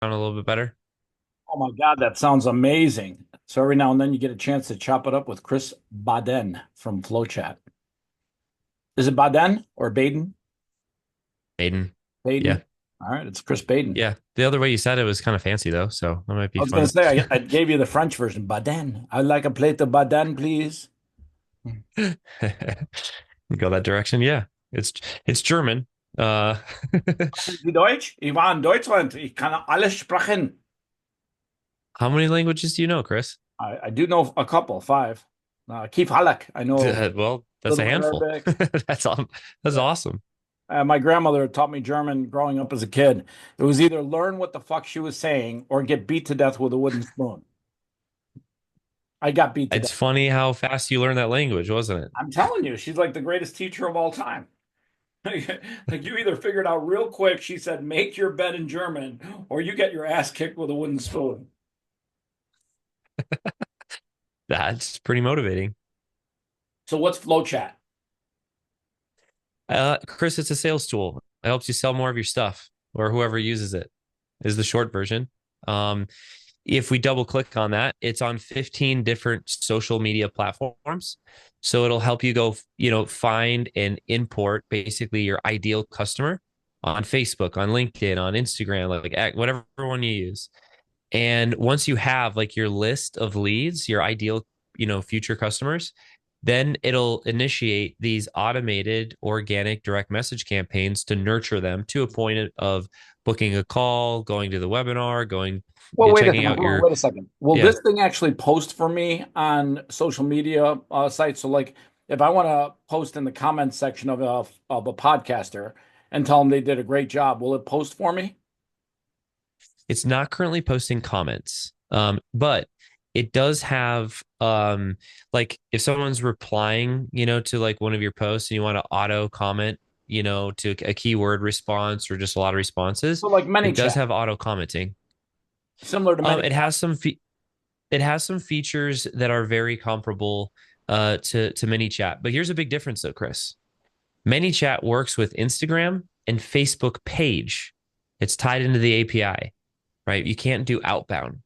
a little bit better? Oh my God, that sounds amazing. So every now and then you get a chance to chop it up with Chris Baden from Flowchat. Is it Baden or Baden? Aiden. Yeah. Baden. All right, it's Chris Baden. Yeah. The other way you said it was kind of fancy though, so that might I be was going to fun. say, I gave you the French version. Baden. I'd like a plate of Baden, please. Go that direction. Yeah. It's it's German. Uh Die Deutsch? Ich war in Deutschland. Ich kann alles sprechen. how many languages do you know, Chris? I do know a couple, five. Keith Halleck. I know Well, a that's a little handful. Arabic. That's all. That's Yeah. awesome. My grandmother taught me German growing up as a kid. It was either learn what the fuck she was saying or get beat to death with a wooden spoon. I got beat to death. It's funny how fast you learn that language, wasn't it? I'm telling you, she's like the greatest teacher of all time. Like you either figured out real quick, she said, make your bed in German, or you get your ass kicked with a wooden spoon. That's pretty motivating. So what's FlowChat? Chris, it's a sales tool. It helps you sell more of your stuff or whoever uses it is the short version. Um, if we double click on that, it's on 15 different social media platforms. So it'll help you go, find and import basically your ideal customer on Facebook, on LinkedIn, on Instagram, like whatever one you use. And once you have like your list of leads, your ideal, future customers, then it'll initiate these automated organic direct message campaigns to nurture them to a point of booking a call, going to the webinar, going, Well, wait a checking second. out Hold on, your, wait a second. Will yeah, this thing actually post for me on social media sites? So, like, if I want to post in the comments section of a podcaster and tell them they did a great job, will it post for me? it's not currently posting comments, but it does have like if someone's replying, to like one of your posts and you want to auto comment, to a keyword response or just a lot of responses, So, like it does ManyChat, have auto commenting. similar to It ManyChat. has it has some features that are very comparable to ManyChat. But here's a big difference though, Chris. ManyChat works with Instagram and Facebook page. It's tied into the API, right? You can't do outbound.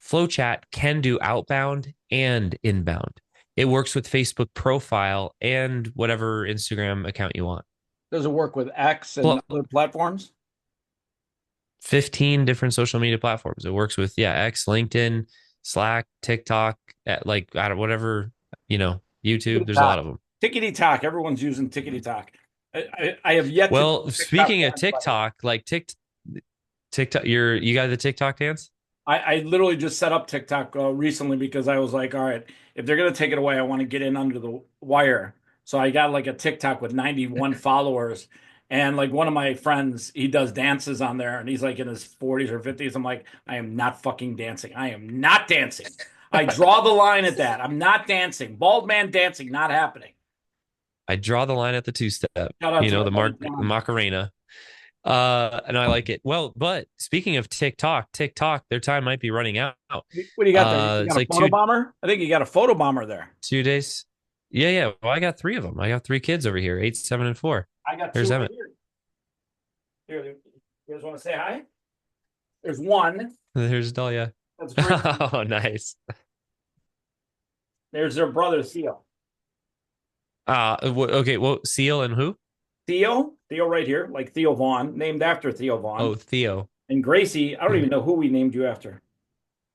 Flowchat can do outbound and inbound. It works with Facebook profile and whatever Instagram account you want. Does it work with X and other platforms? 15 different social media platforms. It works with, yeah, X, LinkedIn, Slack, TikTok, I don't, whatever, YouTube. Tickety There's a lot tock. of them. Tickety tock. Everyone's using tickety tock. I have yet to do Well, a TikTok speaking of dance, by the way. TikTok, like TikTok, you got the TikTok dance? I literally just set up TikTok recently because I was like, all right, if they're gonna take it away, I want to get in under the wire. So I got like a TikTok with 91 followers. And like one of my friends, he does dances on there and he's like in his 40s or 50s. I'm like, I am not fucking dancing. I am not dancing. I draw the line at that. I'm not dancing. Bald man dancing, not happening. I draw the line at the two step, Shout out to my the buddy John. Macarena. And I like it. Well, but speaking of TikTok, their time might be running out. What do you got there? You It's got a like photo bomber? I think you got a photo bomber there. 2 days. Yeah, yeah. Well, I got three of them. I got three kids over here, 8, 7, and 4. I got There's two right Emmett. here. Here, you guys want to say hi? There's one. There's Dahlia. That's great. Oh, nice. There's their brother, Theo. Okay. Well, Seal and who? Theo right here, like Theo Vaughn, named after Theo Oh, Vaughn. Theo. And Gracie, I don't even know who we named you after.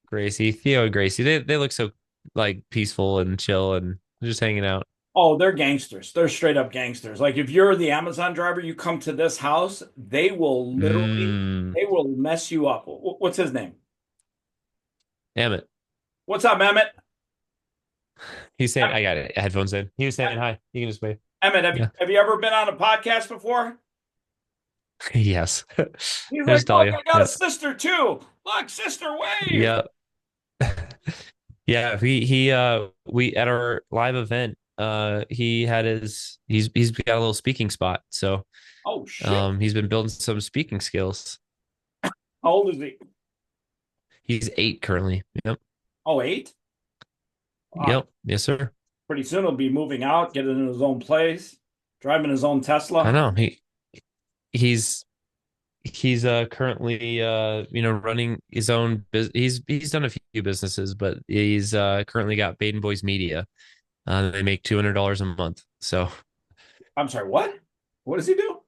Gracie. Theo and Gracie. They look so like peaceful and chill and just hanging out. Oh, they're gangsters. They're straight up gangsters. Like if you're the Amazon driver, you come to this house, Mm. they will mess you up. What's his name? Emmett. What's up, Emmett? He's saying I got it. Headphones in. He was saying hi. You can just wave. Emmett, Yeah. have you ever been on a podcast before? Yes. He's There's like, look, Dahlia. I got a Yeah. sister too. Look, sister, wave. Yeah. Yeah. We at our live event, he had he's got a little speaking spot. So Oh shit. he's been building some speaking skills. How old is he? He's 8 currently. Yep. Oh, eight? Yep. Yes, sir. Pretty soon he'll be moving out, getting in his own place, driving his own I Tesla. know. He's he's currently running his own business. He's done a few businesses, but he's currently got Baden Boys Media. They make $200 a month. So I'm sorry, what? What does he do?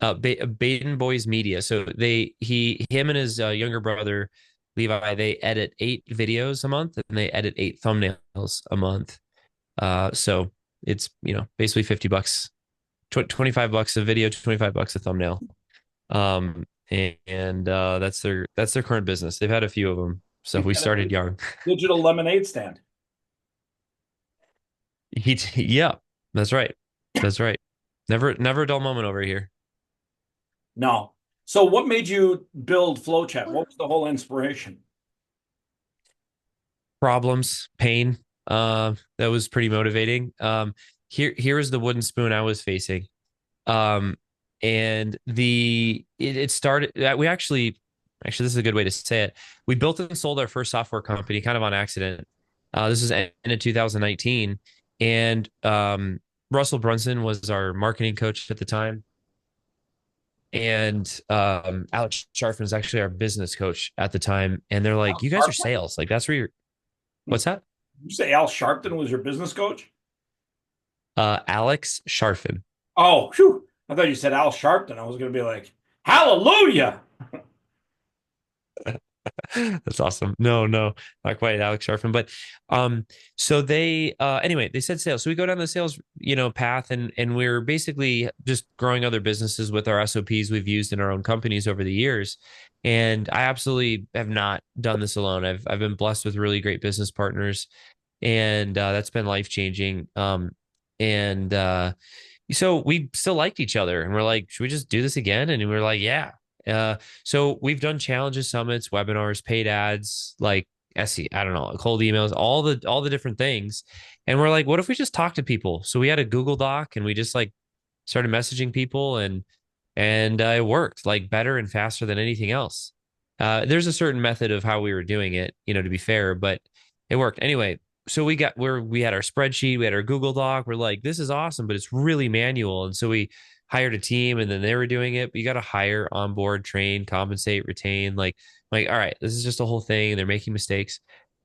Baden Boys Media. So him and his younger brother Levi, they edit 8 videos a month and they edit 8 thumbnails a month. So it's basically $50, 25 bucks a video, 25 bucks a thumbnail. And that's their current business. They've had a few of them. So He's we got a started young. digital lemonade stand. Yeah, that's right. That's right. Never a dull moment over here. No. So what made you build Flowchat? What was the whole inspiration? Problems, pain. That was pretty motivating. Here is the wooden spoon I was facing. Um, and it started. We actually this is a good way to say it. We built and sold our first software company kind of on accident. This is end of 2019, and Russell Brunson was our marketing coach at the time, and Alex Sharfin is actually our business coach at the time. And they're like, "You guys are Sharpton? sales. Like that's where you're." What's that? You say Al Sharpton was your business coach? Alex Sharfin. Oh, phew. I thought you said Al Sharpton. I was going to be like, hallelujah. That's awesome. No, no, not quite Alex Sharfin, but so they anyway, they said sales. So we go down the sales, path, and we're basically just growing other businesses with our SOPs we've used in our own companies over the years. And I absolutely have not done this alone. I've been blessed with really great business partners, and that's been life changing. And so we still liked each other, and we're like, should we just do this again? And we're like, yeah. So we've done challenges, summits, webinars, paid ads, like SE, I don't know, cold emails, all the different things. And we're like, what if we just talk to people? So we had a Google Doc and we just like started messaging people, and it worked like better and faster than anything else. There's a certain method of how we were doing it, to be fair, but it worked anyway. So we had our spreadsheet, we had our Google Doc. We're like, this is awesome, but it's really manual. And so we hired a team, and then they were doing it. But you got to hire, onboard, train, compensate, retain. Like, all right, this is just a whole thing. And they're making mistakes.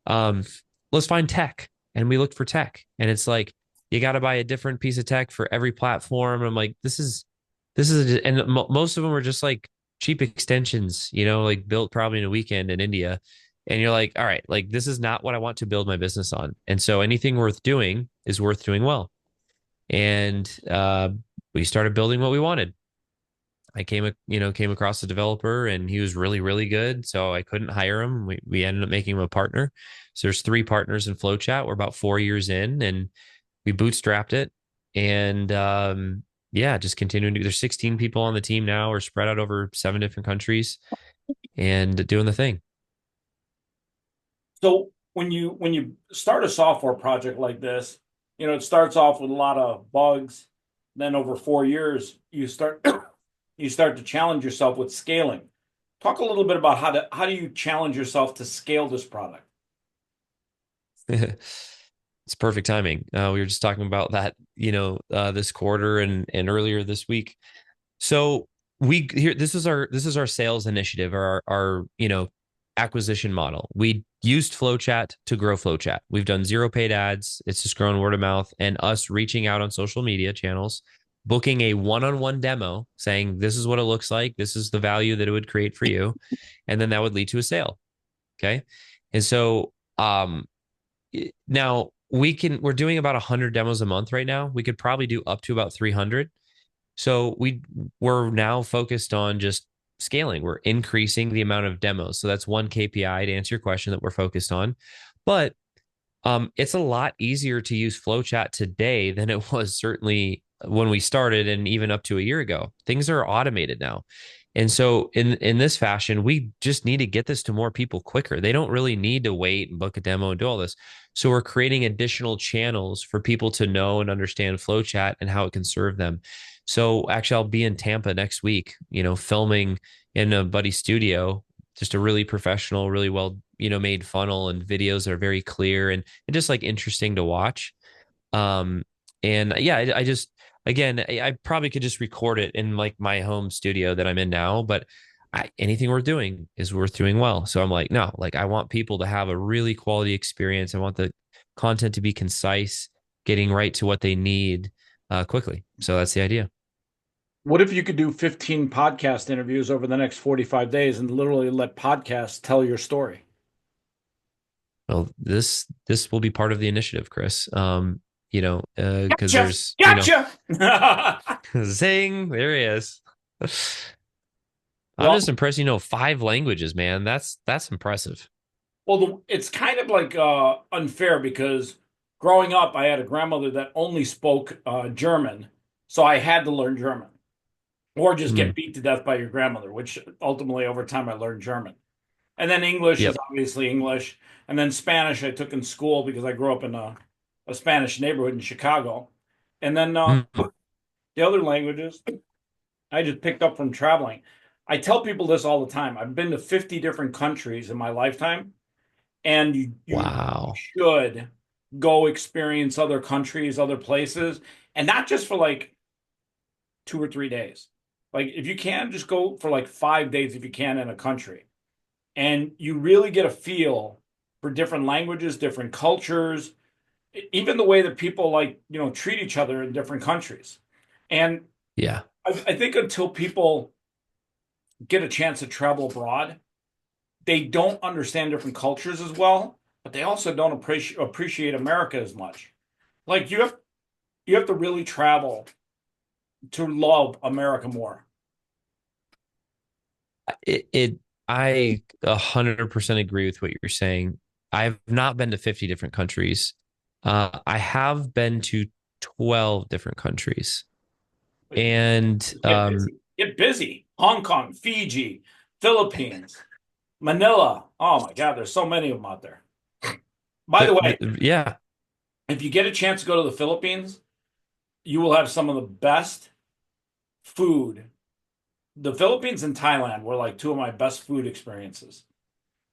Um, let's find tech. And we looked for tech, and it's like you got to buy a different piece of tech for every platform. And I'm like, and most of them were just like cheap extensions, like built probably in a weekend in India. And you're like, all right, like this is not what I want to build my business on. And so anything worth doing is worth doing well. And we started building what we wanted. I came across a developer, and he was really, really good. So I couldn't hire him. We ended up making him a partner. So there's 3 partners in Flowchat. We're about 4 years in, and we bootstrapped it. And yeah, just continuing to, there's 16 people on the team now. We're spread out over 7 different countries and doing the thing. So when you start a software project like this, it starts off with a lot of bugs. Then over 4 years, you start to challenge yourself with scaling. Talk a little bit about how do you challenge yourself to scale this product? It's perfect timing. We were just talking about that, this quarter and earlier this week. So we here this is our sales initiative, or our acquisition model. We used Flowchat to grow Flowchat. We've done 0 paid ads. It's just grown word of mouth, and us reaching out on social media channels, booking a one-on-one demo, saying this is what it looks like, this is the value that it would create for you, and then that would lead to a sale. Okay, and so now we're doing about 100 demos a month right now. We could probably do up to about 300. So we're now focused on just scaling. We're increasing the amount of demos. So that's one KPI to answer your question that we're focused on. But it's a lot easier to use Flowchat today than it was certainly when we started, and even up to a year ago. Things are automated now. And so in this fashion, we just need to get this to more people quicker. They don't really need to wait and book a demo and do all this. So we're creating additional channels for people to know and understand Flowchat and how it can serve them. So actually, I'll be in Tampa next week, filming in a buddy studio, just a really professional, really well, made funnel, and videos that are very clear and just like interesting to watch. Um, and yeah, again, I probably could just record it in like my home studio that I'm in now, but anything we're doing is worth doing well. So I'm like, no, like I want people to have a really quality experience. I want the content to be concise, getting right to what they need quickly. So that's the idea. What if you could do 15 podcast interviews over the next 45 days and literally let podcasts tell your story? Well, this will be part of the initiative, Chris. Because Gotcha. there's, Gotcha. zing, there he is. I'm Well, just impressed. 5 languages, man. That's impressive. it's kind of like unfair because growing up, I had a grandmother that only spoke German, so I had to learn German, or just Hmm. get beat to death by your grandmother, which ultimately over time I learned German. And then English is Yep. obviously English, and then Spanish I took in school because I grew up in a Spanish neighborhood in Chicago, and then Hmm. the other languages I just picked up from traveling. I tell people this all the time. I've been to 50 different countries in my lifetime, and you Wow. should go experience other countries, other places, and not just for like 2 or 3 days. Like if you can, just go for like 5 days if you can in a country, and you really get a feel for different languages, different cultures, even the way that people like, treat each other in different countries. And Yeah. I think until people get a chance to travel abroad, they don't understand different cultures as well, but they also don't appreciate America as much. Like you have to really travel to love America more. It I 100% agree with what you're saying. I've not been to 50 different countries. I have been to 12 different countries. And Get busy. Get busy. Hong Kong, Fiji, Philippines, Manila. Oh my God, there's so many of them out there. By the way, yeah, if you get a chance to go to the Philippines, you will have some of the best food. The Philippines and Thailand were like two of my best food experiences.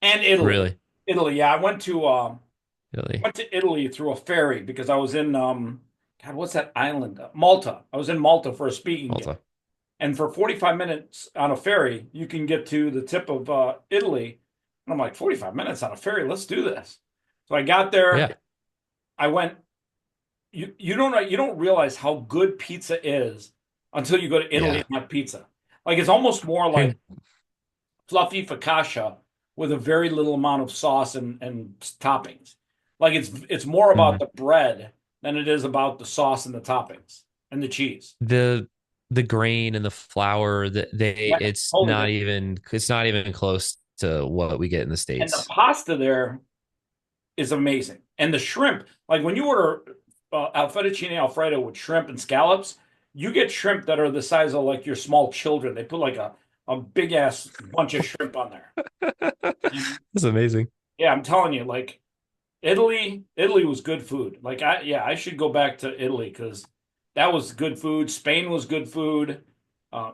And Italy. really, Italy, yeah. I really. went to Italy through a ferry because I was in God, what's that island? Malta. I was in Malta for a speaking gig. Malta. And for 45 minutes on a ferry, you can get to the tip of Italy. And I'm like, 45 minutes on a ferry, let's do this. So I got there. Yeah. I went, you don't realize how good pizza is until you go to Italy Yeah. and have pizza. Like it's almost more like Hey, fluffy focaccia with a very little amount of sauce and toppings. Like it's more about mhm. the bread than it is about the sauce and the toppings and the cheese. The grain and the flour that Yeah, totally different. it's not even close to what we get in the And the States. pasta there is amazing. And the shrimp, like when you order fettuccine alfredo with shrimp and scallops, you get shrimp that are the size of like your small children. They put like a big ass bunch of shrimp on there. And That's amazing. yeah, I'm telling you, like Italy was good food. Like I should go back to Italy because that was good food. Spain was good food.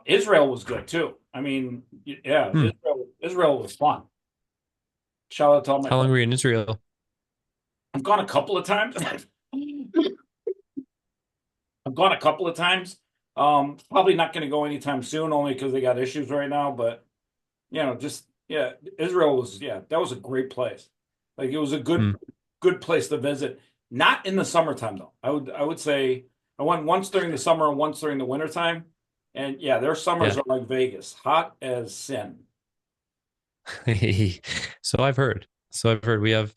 Israel was good too. I mean, yeah, Hmm. Israel was fun. Shout out to all my How long friends. were you in Israel? I've gone a couple of times. I've gone a couple of times. Probably not going to go anytime soon, only because they got issues right now. But just yeah, Israel was that was a great place. Like it was a Hmm. good place to visit. Not in the summertime though. I would say I went once during the summer and once during the wintertime. And yeah, their summers Yeah. are like Vegas, hot as sin. So I've heard. So I've heard we have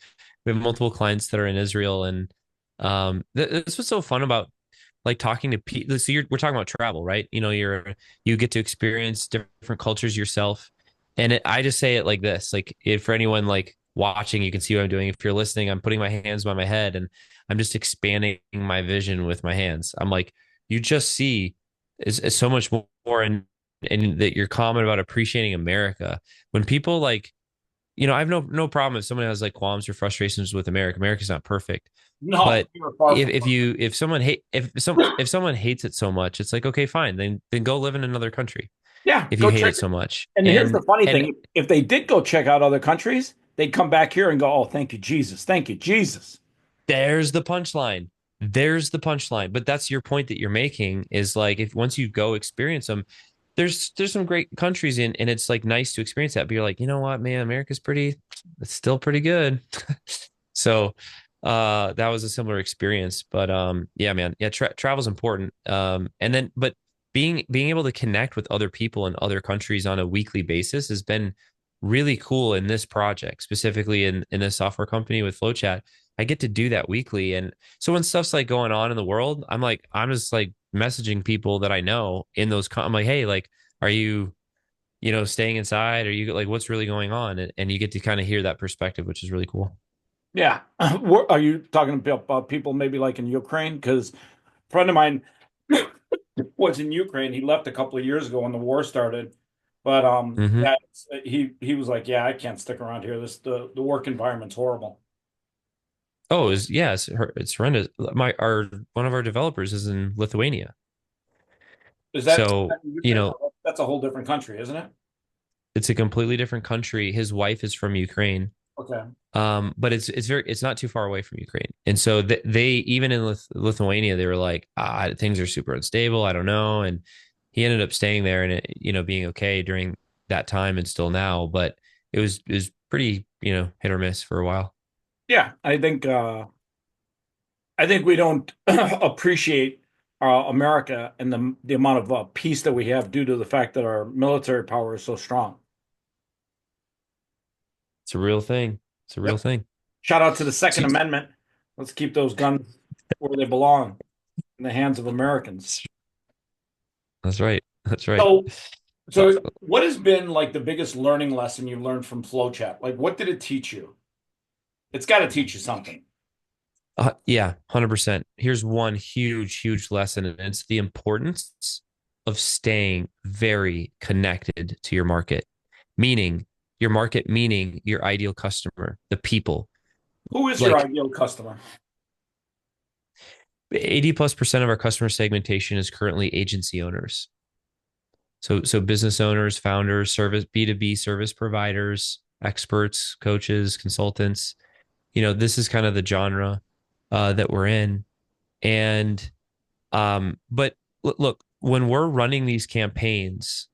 multiple clients that are in Israel, and this was so fun about like talking to people. So we're talking about travel, right? You get to experience different cultures yourself, and I just say it like this: like if for anyone like watching, you can see what I'm doing. If you're listening, I'm putting my hands by my head, and I'm just expanding my vision with my hands. I'm like, you just see is so much more, and that your comment about appreciating America when people like I have no problem if someone has like qualms or frustrations with America. America's not perfect. No, But we were far from perfect. if someone hates it so much, it's like, okay, fine, then go live in another country Yeah, if you go hate check. it so much. And here's the funny And thing: if they did go check out other countries, they'd come back here and go, "Oh, thank you, Jesus. Thank you, Jesus." there's the punchline. there's the punchline. But that's your point that you're making is like if once you go experience them, there's some great countries in, and it's like nice to experience that. But you're like, you know what, man, America's pretty, it's still pretty good. So that was a similar experience. But yeah, man, yeah, travel's important. And then but being able to connect with other people in other countries on a weekly basis has been really cool in this project, specifically in this software company with Flowchat. I get to do that weekly. And so when stuff's like going on in the world, I'm just like messaging people that I know in those, I'm like, hey, like, are you, staying inside? Are you like, what's really going on? And you get to kind of hear that perspective, which is really cool. Yeah. Are you talking about people maybe like in Ukraine? Because a friend of mine was in Ukraine. He left a couple of years ago when the war started. But Hmm. yeah, he was like, yeah, I can't stick around here. The work environment's horrible. Oh, yeah, it's horrendous. One of our developers is in Lithuania. Is that So, in Ukraine? That's a whole different country, isn't it? it's a completely different country. His wife is from Ukraine. Okay. But it's not too far away from Ukraine. And so they even in Lithuania, they were like, things are super unstable. I don't know. And he ended up staying there and being okay during that time and still now. But it was pretty, hit or miss for a while. Yeah, I think we don't appreciate America and the amount of peace that we have due to the fact that our military power is so strong. It's a real thing. It's a real Yep. thing. Shout out to the So, Second Amendment. Let's keep those guns where they belong, in the hands of Americans. that's right. That's right. So, Uh, so what has been like the biggest learning lesson you've learned from Flowchat? Like, what did it teach you? It's got to teach you something. yeah, 100%. Here's one huge, huge lesson, and it's the importance of staying very connected to your market, meaning meaning your ideal customer, the people. Who is your Like ideal customer? 80+% of our customer segmentation is currently agency owners. So business owners, founders, service B2B service providers, experts, coaches, consultants. This is kind of the genre that we're in. And but look, when we're running these campaigns,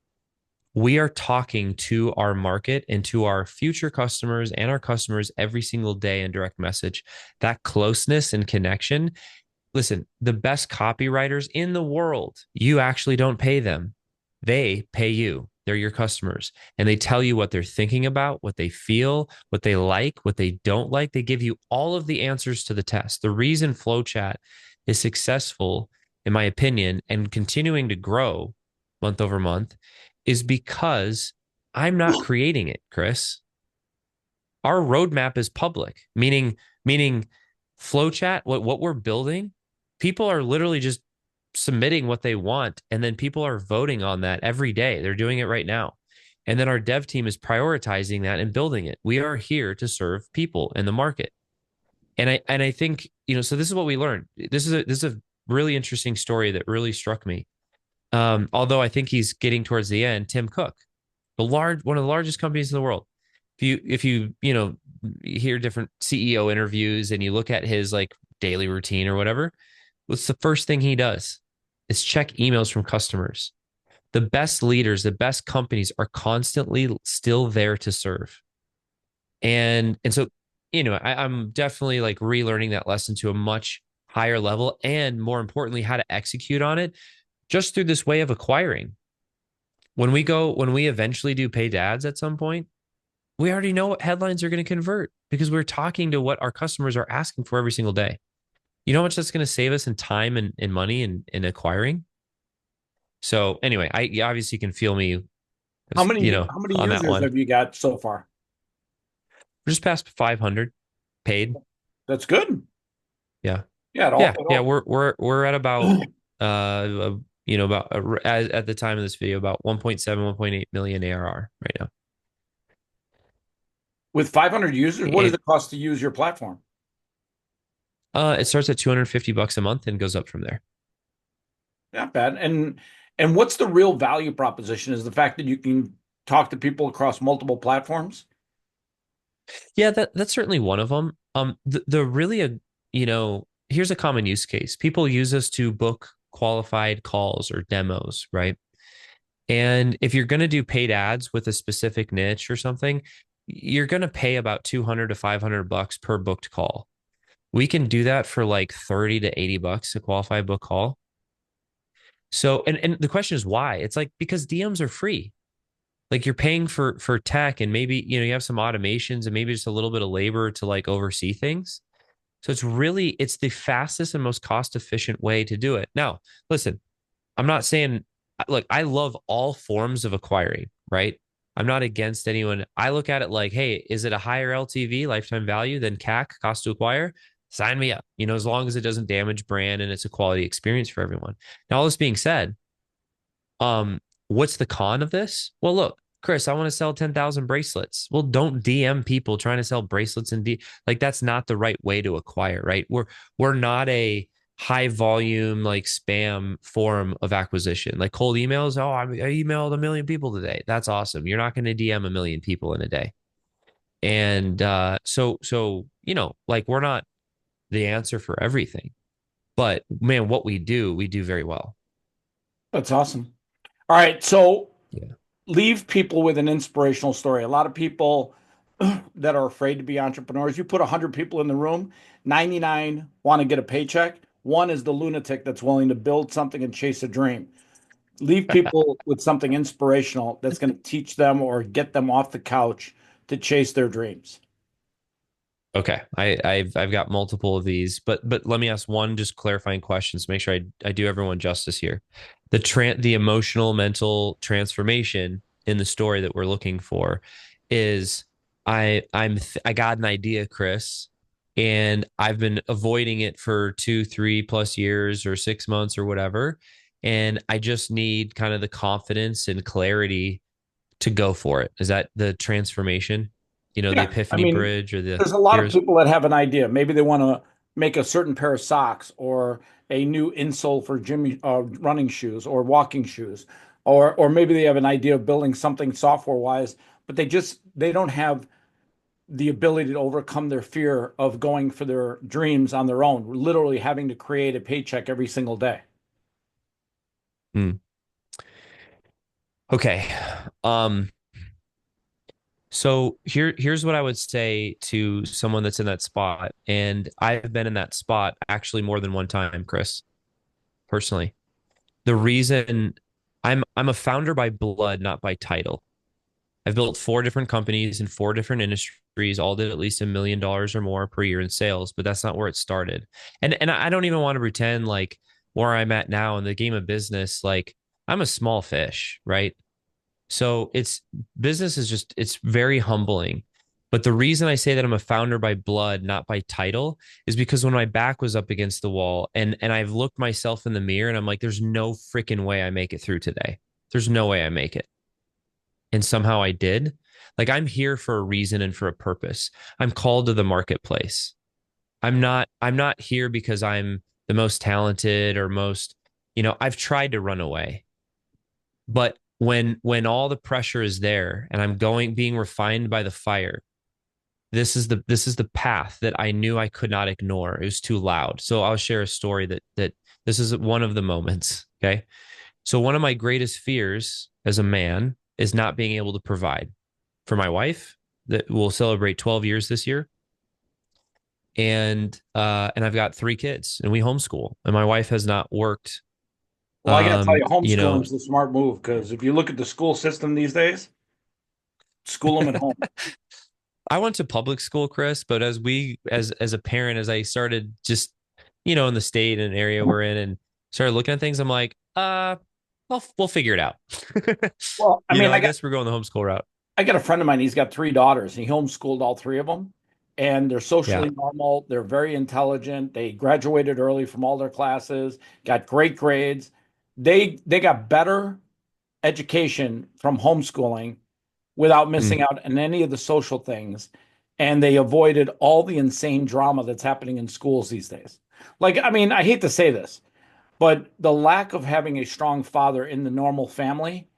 we are talking to our market and to our future customers and our customers every single day in direct message. That closeness and connection. Listen, the best copywriters in the world, you actually don't pay them. They pay you. They're your customers. And they tell you what they're thinking about, what they feel, what they like, what they don't like. They give you all of the answers to the test. The reason Flowchat is successful, in my opinion, and continuing to grow month over month is because I'm not creating it, Chris. Our roadmap is public, meaning Flowchat, what we're building, people are literally just submitting what they want, and then people are voting on that every day. They're doing it right now. And then our dev team is prioritizing that and building it. We are here to serve people in the market. And I think, so this is what we learned. This is a really interesting story that really struck me. Although I think he's getting towards the end, Tim Cook, one of the largest companies in the world. If you hear different CEO interviews and you look at his like daily routine or whatever, what's the first thing he does? Is check emails from customers. The best leaders, the best companies are constantly still there to serve. And so, I'm definitely like relearning that lesson to a much higher level and more importantly, how to execute on it just through this way of acquiring. When we eventually do paid ads at some point, we already know what headlines are going to convert because we're talking to what our customers are asking for every single day. You know how much that's going to save us in time and money in acquiring? So anyway, you obviously can feel me, How many on that users one. have you got so far? We're just past 500 paid. That's good. Yeah. Yeah, Yeah. it Yeah. all. We're at about, about at the time of this video, about 1.7, 1.8 million ARR right now. With 500 users, what does And it cost to use your platform? it starts at $250 a month and goes up from there. Not bad. And what's the real value proposition? Is the fact that you can talk to people across multiple platforms? Yeah, that's certainly one of them. The really, you know, here's a common use case. People use us to book qualified calls or demos, right? And if you're going to do paid ads with a specific niche or something, you're going to pay about 200 to 500 bucks per booked call. We can do that for like 30 to 80 bucks a qualified book call. So, and the question is why? It's like because DMs are free. Like you're paying for tech and maybe, you have some automations and maybe just a little bit of labor to like oversee things. So it's the fastest and most cost efficient way to do it. Now, listen, I'm not saying, look, I love all forms of acquiring, right? I'm not against anyone. I look at it like, hey, is it a higher LTV, lifetime value than CAC, cost to acquire? Sign me up, as long as it doesn't damage brand and it's a quality experience for everyone. Now, all this being said, what's the con of this? Well, look, Chris, I want to sell 10,000 bracelets. Well, don't DM people trying to sell bracelets and like that's not the right way to acquire, right? We're not a high volume like spam form of acquisition. Like cold emails, oh, I emailed a million people today. That's awesome. You're not going to DM a million people in a day. And so like we're not the answer for everything. But man, what we do very well. That's awesome. All right, so Yeah. leave people with an inspirational story. A lot of people that are afraid to be entrepreneurs, you put 100 people in the room, 99 want to get a paycheck. One is the lunatic that's willing to build something and chase a dream. Leave people with something inspirational that's going to teach them or get them off the couch to chase their dreams. Okay, I've got multiple of these, but let me ask one just clarifying question to make sure I do everyone justice here. The emotional mental transformation in the story that we're looking for is I got an idea, Chris, and I've been avoiding it for 2, 3+ years or 6 months or whatever, and I just need kind of the confidence and clarity to go for it. Is that the transformation? The Yeah, I epiphany mean, bridge or the there's a lot of here's people that have an idea. Maybe they want to make a certain pair of socks or a new insole for gym running shoes or walking shoes, or maybe they have an idea of building something software wise, but they don't have the ability to overcome their fear of going for their dreams on their own, literally having to create a paycheck every single day. hmm. Okay. Um, here's what I would say to someone that's in that spot. And I've been in that spot actually more than one time, Chris, personally. The reason I'm a founder by blood, not by title. I've built 4 different companies in 4 different industries, all did at least $1 million or more per year in sales, but that's not where it started. And I don't even want to pretend like where I'm at now in the game of business, like I'm a small fish, right? So business is just, it's very humbling. But the reason I say that I'm a founder by blood, not by title, is because when my back was up against the wall and I've looked myself in the mirror and I'm like, there's no freaking way I make it through today. There's no way I make it. And somehow I did. Like I'm here for a reason and for a purpose. I'm called to the marketplace. I'm not here because I'm the most talented or most, I've tried to run away. But when all the pressure is there and I'm going being refined by the fire, this is the path that I knew I could not ignore. It was too loud. So I'll share a story that this is one of the moments. Okay. So one of my greatest fears as a man is not being able to provide for my wife that will celebrate 12 years this year. And I've got 3 kids and we homeschool and my wife has not worked. Well, I got to tell you, You homeschooling know, is the smart move because if you look at the school system these days, school them at home. I went to public school, Chris, but as a parent, as I started just, in the state and area we're in and started looking at things, I'm like, we'll figure it out. Well, I mean, I guess we're going the homeschool route. I got a friend of mine. He's got 3 daughters. He homeschooled all 3 of them, and they're Yeah. socially normal. They're very intelligent. They graduated early from all their classes, got great grades. They got better education from homeschooling without Mm. missing out on any of the social things, and they avoided all the insane drama that's happening in schools these days. Like, I mean, I hate to say this, but the lack of having a strong father in the normal family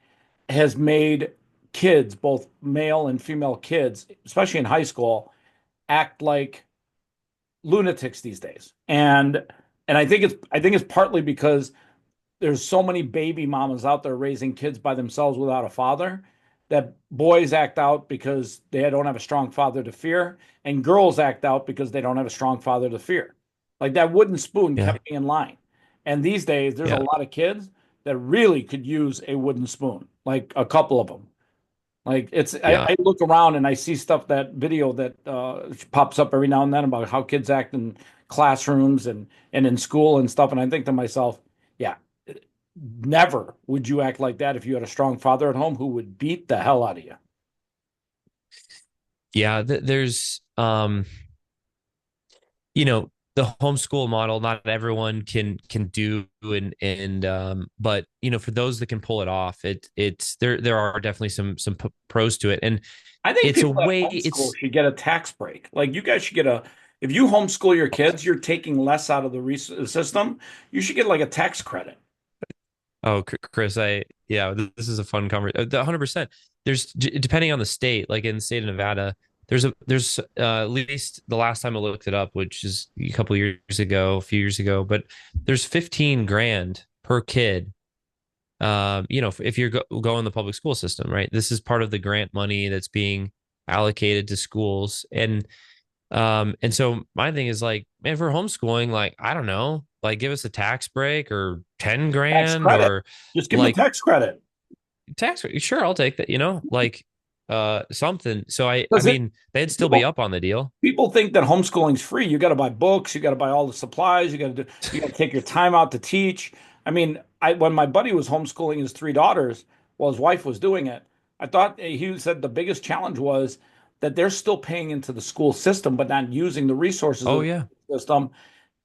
has made kids, both male and female kids, especially in high school, act like lunatics these days. And I think it's partly because there's so many baby mamas out there raising kids by themselves without a father that boys act out because they don't have a strong father to fear, and girls act out because they don't have a strong father to fear. Like that wooden spoon Yeah. kept me in line. And these days, there's a Yeah. lot of kids that really could use a wooden spoon, like a couple of them. Like Yeah. I look around and I see stuff that video that pops up every now and then about how kids act in classrooms and in school and stuff, and I think to myself, yeah, never would you act like that if you had a strong father at home who would beat the hell out of you. Yeah. There's, the homeschool model, not everyone can do, but for those that can pull it off, it's there are definitely some pros to it. And I think it's a people that way, homeschool should get a tax break. Like you guys should get a, if you homeschool your kids, you're taking less out of the system. You should get like a tax credit. oh, Chris, yeah, this is a fun conversation. 100%. Depending on the state, like in the state of Nevada, there's at least the last time I looked it up, which is a couple years ago, a few years ago, but there's 15 grand per kid. If you're go in the public school system, right? This is part of the grant money that's being allocated to schools. And so my thing is like, man, for homeschooling, like, I don't know, like give us a tax break or 10 Tax grand credit. or Just give them a like tax credit. tax. Sure, I'll take that, like something. So I Because mean, they'd still be people up on the deal. people think that homeschooling's free. You got to buy books, you got to buy all the supplies, you got to take your time out to teach. I mean, I when my buddy was homeschooling his three daughters while his wife was doing it, I thought he said the biggest challenge was that they're still paying into the school system but not using the resources Oh of yeah, the system.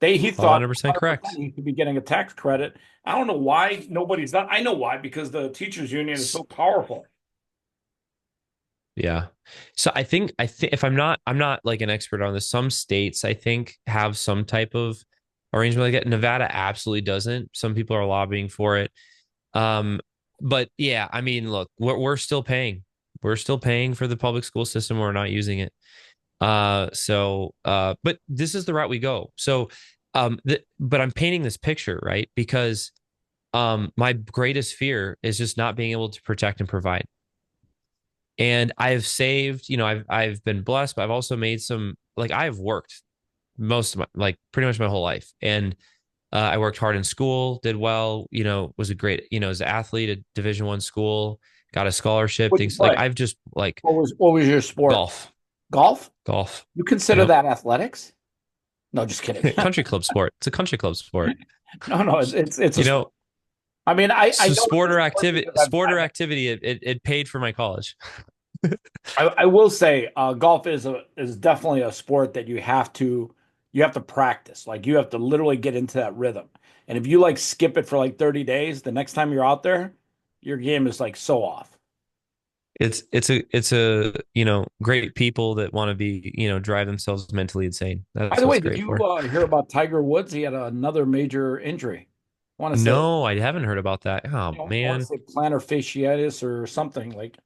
He thought 100% 100% correct. he could be getting a tax credit. I don't know why nobody's done. I know why, because the teachers union is so powerful. Yeah. So I think if I'm not like an expert on this. Some states I think have some type of arrangement like that. Nevada absolutely doesn't. Some people are lobbying for it. Um, but yeah, I mean, look, we're still paying. We're still paying for the public school system. We're not using it. But this is the route we go. So but I'm painting this picture, right? Because my greatest fear is just not being able to protect and provide. And I've saved, I've been blessed, but I've also made some, like, I've worked most of my, like, pretty much my whole life. And I worked hard in school, did well, was a great, as an athlete at Division I school, got a scholarship, What'd you things like play? I've just like What was your sport? golf, Golf? golf. You consider Yep. that athletics? No, just kidding. Country club sport. It's a country club sport. No, no, it's a You sport. know, I mean, I so know it's a sport because sport or activity, it paid for my college. I will say golf is definitely a sport that you have to practice. Like you have to literally get into that rhythm. And if you like skip it for like 30 days, the next time you're out there, your game is like so off. It's a great people that want to be drive themselves mentally insane. By That's the what way, it's did great you for. hear about Tiger Woods? He had another major injury. I want to say, No, I haven't heard about that. Oh I want to man. say plantar fasciitis or something like.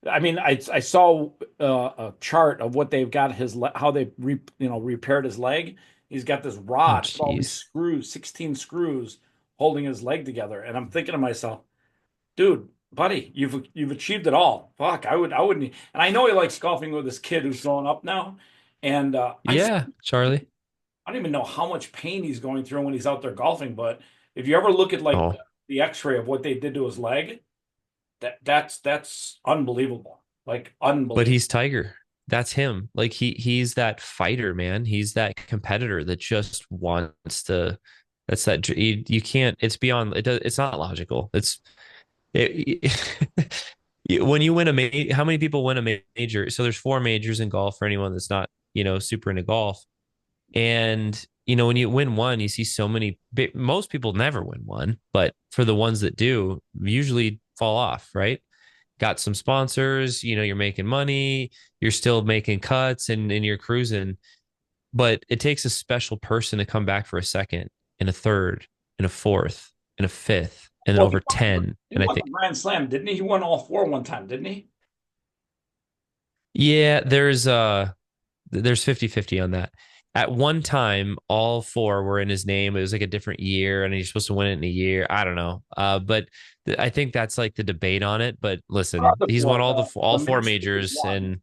I mean, I saw a chart of what they've got how they repaired his leg. He's got this Oh rod with all these jeez. screws, 16 screws holding his leg together. And I'm thinking to myself, dude, buddy, you've achieved it all. Fuck, I wouldn't. And I know he likes golfing with his kid who's growing up now. And Yeah, Charlie. I don't even know how much pain he's going through when he's out there golfing. But if you ever look at like Oh, the X-ray of what they did to his leg, that's unbelievable. Like but unbelievable. he's Tiger. That's him. Like he's that fighter, man. He's that competitor that just wants to. That's that you can't. It's beyond. It's not logical. It, when you win a major, how many people win a major? So there's four majors in golf for anyone that's not super into golf. And when you win one, you see so many. Most people never win one, but for the ones that do, usually fall off, right? Got some sponsors, you're making money, you're still making cuts and you're cruising. But it takes a special person to come back for a second and a third and a fourth and a fifth and then Well, over 10. he And I won think, the Grand Slam, didn't he? He won all four one time, didn't he? yeah, there's 50-50 on that. At one time, all four were in his name. It was like a different year, and he's supposed to win it in a year. I don't know, but I think that's like the debate on it. But What are listen, the he's four? won all The four Masters is majors, one. and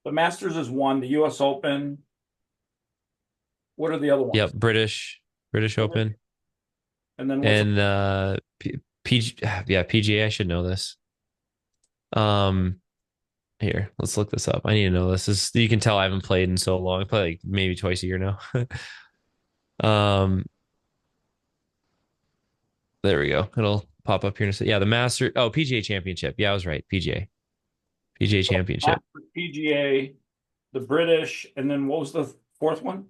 The Masters is one. The U.S. Open. What are the other yep, ones? British Open, And then what's and PG, yeah, PGA. I should know this. Um, Here, let's look this up. I need to know this. This You can tell I haven't played in so long. I play like maybe twice a year now. um, there we go. It'll pop up here in a second. Yeah, the Master. Oh, PGA Championship. Yeah, I was right. PGA Championship. PGA, the British, and then what was the fourth one?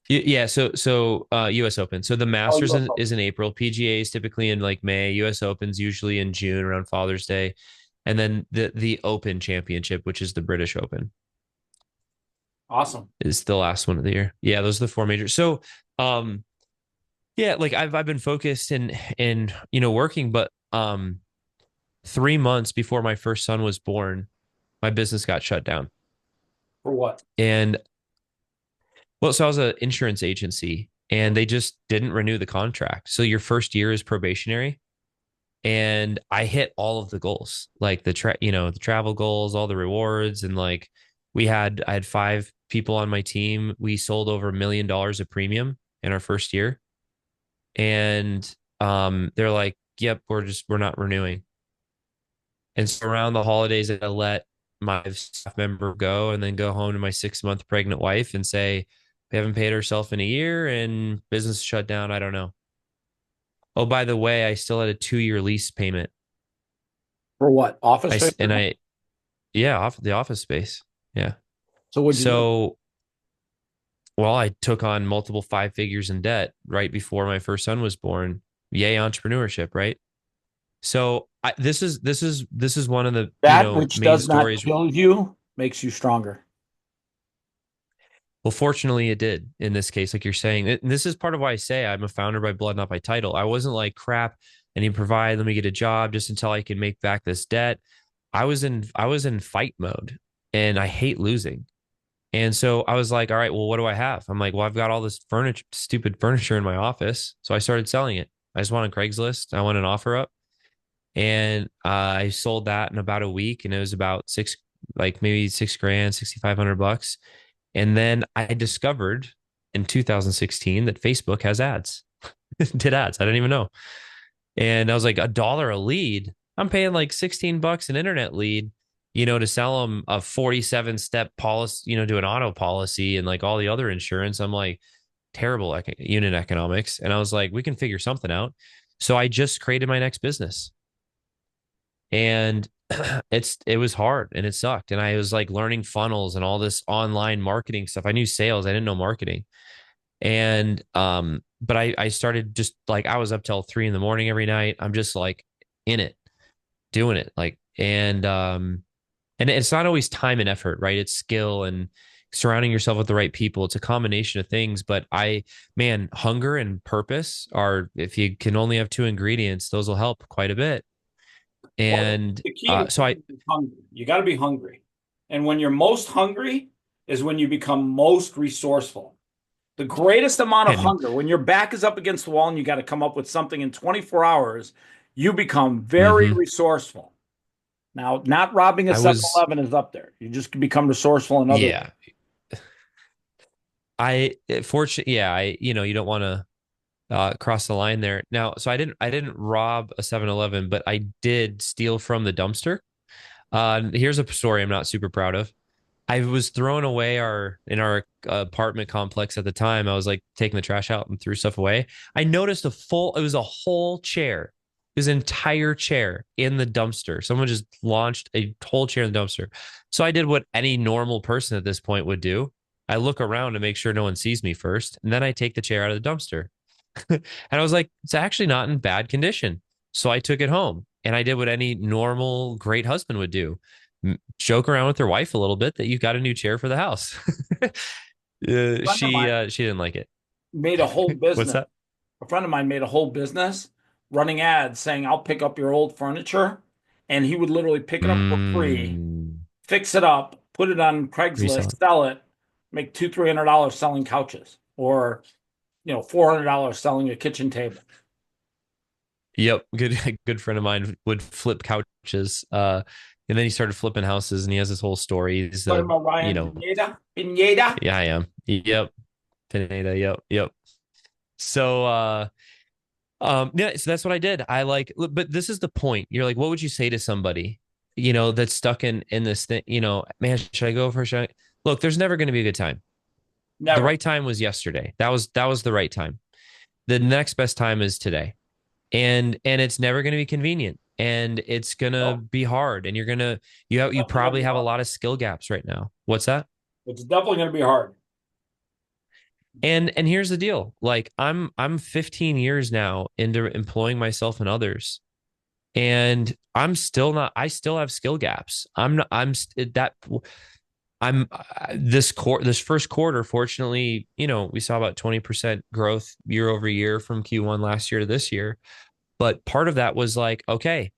Yeah, US Open. So the Oh, Masters U.S. is Open. in April. PGA is typically in like May. US Open's usually in June around Father's Day. And then the Open Championship, which is the British Open, Awesome. is the last one of the year. Yeah, those are the four majors. So um yeah, like I've been focused in working, but 3 months before my first son was born, my business got shut down. For what? And well, so I was an insurance agency and they just didn't renew the contract. So your first year is probationary. And I hit all of the goals, like the travel goals, all the rewards, and like I had five people on my team. We sold over $1 million of premium in our first year. And they're like, yep, we're not renewing. And so around the holidays, I let my staff member go and then go home to my 6 month pregnant wife and say, we haven't paid ourselves in a year and business shut down. I don't know. Oh, by the way, I still had a 2 year lease payment. For what? Office space? And I, yeah, off the office space. Yeah. So what'd you do? So, well, I took on multiple five figures in debt right before my first son was born. Yay, entrepreneurship, right? So this is one of the That which main does not stories. kill you makes you stronger. Well, fortunately, it did in this case, like you're saying. And this is part of why I say I'm a founder by blood, not by title. I wasn't like crap. I need to provide. Let me get a job just until I can make back this debt. I was in fight mode, and I hate losing. And so I was like, all right, well, what do I have? I'm like, well, I've got all this furniture, stupid furniture in my office. So I started selling it. I just went on Craigslist. I went an offer up, and I sold that in about a week, and it was about like maybe 6 grand, $6,500. And then I discovered in 2016 that Facebook has ads, did ads. I didn't even know. And I was like, $1 a lead. I'm paying like $16 an internet lead, to sell them a 47-step policy, do an auto policy and like all the other insurance. I'm like, terrible unit economics. And I was like, we can figure something out. So I just created my next business. And it was hard and it sucked. And I was like learning funnels and all this online marketing stuff. I knew sales, I didn't know marketing. And but I started just like I was up till 3 in the morning every night. I'm just like in it, doing it. Like and it's not always time and effort, right? It's skill and surrounding yourself with the right people. It's a combination of things. But man, hunger and purpose are, if you can only have two ingredients, those will help quite a bit. Well, And the key to so I is hungry. You got to be hungry. And when you're most hungry is when you become most resourceful. The greatest amount of and hunger, when your back is up against the wall and you got to come up with something in 24 hours, you become very mhm. resourceful. Now, not robbing a I was 7-Eleven is up there. You just become resourceful in other ways. yeah. Fortunately, yeah, you don't want to cross the line there. Now, so I didn't rob a 7-Eleven, but I did steal from the dumpster. Here's a story I'm not super proud of. I was throwing away in our apartment complex at the time. I was like taking the trash out and threw stuff away. I noticed it was a whole chair, this entire chair in the dumpster. Someone just launched a whole chair in the dumpster. So I did what any normal person at this point would do. I look around to make sure no one sees me first, and then I take the chair out of the dumpster. And I was like, it's actually not in bad condition. So I took it home and I did what any normal great husband would do, joke around with their wife a little bit that you got a new chair for the house. A friend of mine She didn't like it. made a whole What's business. that? A friend of mine made a whole business running ads saying, I'll pick up your old furniture. And he would literally pick it up for free, Mm, fix it up, put it on resell Craigslist, it. sell it, make $200-300 selling couches, or $400 selling a kitchen table. Yep, good good friend of mine would flip couches. And then he started flipping houses, and he has this whole story. He's Talking a, about you Ryan know, Pineda. Pineda. yeah, I am. Yep, Pineda. Yep, yep. So, yeah, so that's what I did. I like, but this is the point. You're like, what would you say to somebody, that's stuck in this thing? Man, should I go for? Should I? Look, there's never going to be a good time. The Never. right time was yesterday. That was the right time. The next best time is today, and it's never going to be convenient, and it's going to No, be hard, and you definitely gonna probably be have a hard. lot of skill gaps right now. What's that? It's definitely gonna be hard. And here's the deal. Like I'm 15 years now into employing myself and others, and I'm still not. I still have skill gaps. I'm not. That. I'm this first quarter. Fortunately, we saw about 20% growth year over year from Q1 last year to this year. But part of that was like, okay,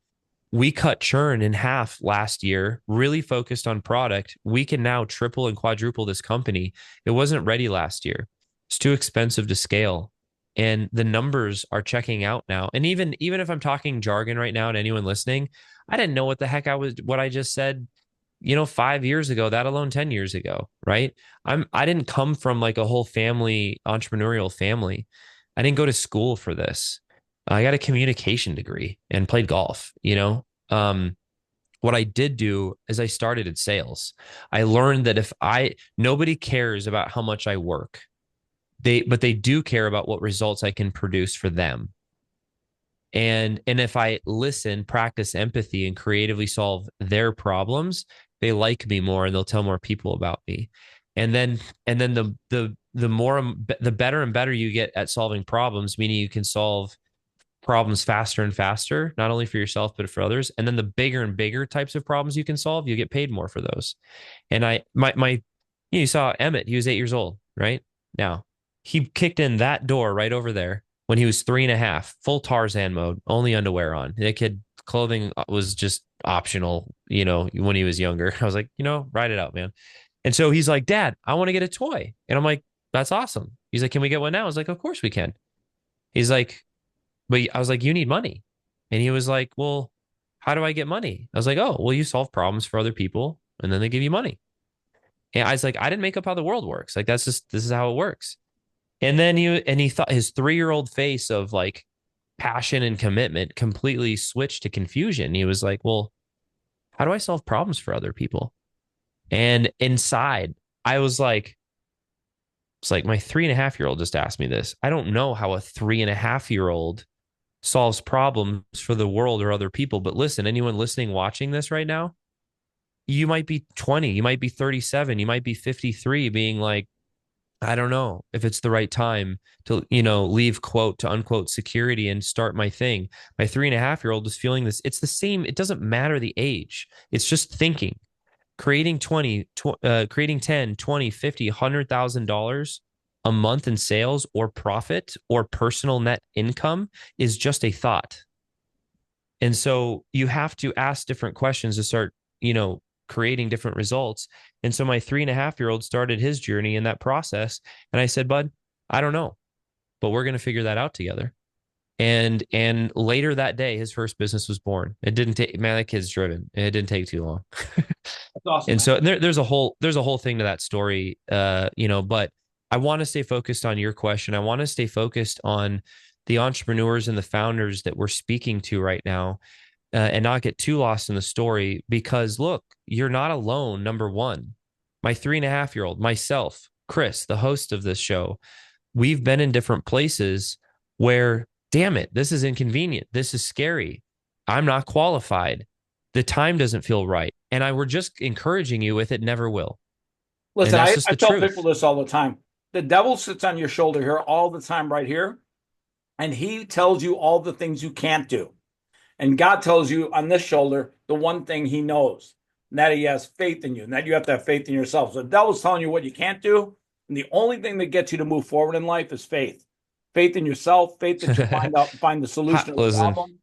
we cut churn in half last year, really focused on product. We can now triple and quadruple this company. It wasn't ready last year. It's too expensive to scale. And the numbers are checking out now. And even if I'm talking jargon right now to anyone listening, I didn't know what I just said, 5 years ago, that alone 10 years ago, right? I didn't come from like a whole family, entrepreneurial family. I didn't go to school for this. I got a communication degree and played golf. What I did do is I started in sales. I learned that nobody cares about how much I work. But they do care about what results I can produce for them. And if I listen, practice empathy, and creatively solve their problems, they like me more and they'll tell more people about me. And then the better and better you get at solving problems, meaning you can solve problems faster and faster, not only for yourself but for others. And then the bigger and bigger types of problems you can solve, you get paid more for those. And you saw Emmett, he was 8 years old, right? Now he kicked in that door right over there when he was 3.5, full Tarzan mode, only underwear on. The kid clothing was just optional, when he was younger. I was like, ride it out, man. And so he's like, Dad, I want to get a toy. And I'm like, that's awesome. He's like, can we get one now? I was like, of course we can. He's like, but I was like, you need money. And he was like, well, how do I get money? I was like, oh, well, you solve problems for other people and then they give you money. And I was like, I didn't make up how the world works. Like, this is how it works. And then he thought his 3-year-old face of like passion and commitment completely switched to confusion. He was like, well, how do I solve problems for other people? And inside, I was like, it's like my 3.5-year-old just asked me this. I don't know how a 3.5-year-old solves problems for the world or other people. But listen, anyone listening, watching this right now, you might be 20, you might be 37, you might be 53, being like, I don't know if it's the right time to, leave quote to unquote security and start my thing. My 3.5-year-old is feeling this. It's the same. It doesn't matter the age. It's just thinking. Creating 10, 20, 50, $100,000 a month in sales or profit or personal net income is just a thought. And so you have to ask different questions to start, creating different results. And so my 3.5-year-old started his journey in that process. And I said, Bud, I don't know, but we're going to figure that out together. And later that day, his first business was born. It didn't take, man, that kid's driven. It didn't take too long. That's awesome, And man. so there's a whole thing to that story, but I want to stay focused on your question. I want to stay focused on the entrepreneurs and the founders that we're speaking to right now, and not get too lost in the story, because look, you're not alone. Number one, my 3.5-year-old, myself, Chris, the host of this show, we've been in different places where, damn it, this is inconvenient. This is scary. I'm not qualified. The time doesn't feel right. And I were just encouraging you with it never will. And Listen, that's I just the tell people truth. this all the time. The devil sits on your shoulder here all the time, right here, and he tells you all the things you can't do. And God tells you on this shoulder the one thing he knows, and that he has faith in you, and that you have to have faith in yourself. So the devil's telling you what you can't do. And the only thing that gets you to move forward in life is faith. Faith in yourself, faith that you'll find the solution to the Listen, problem.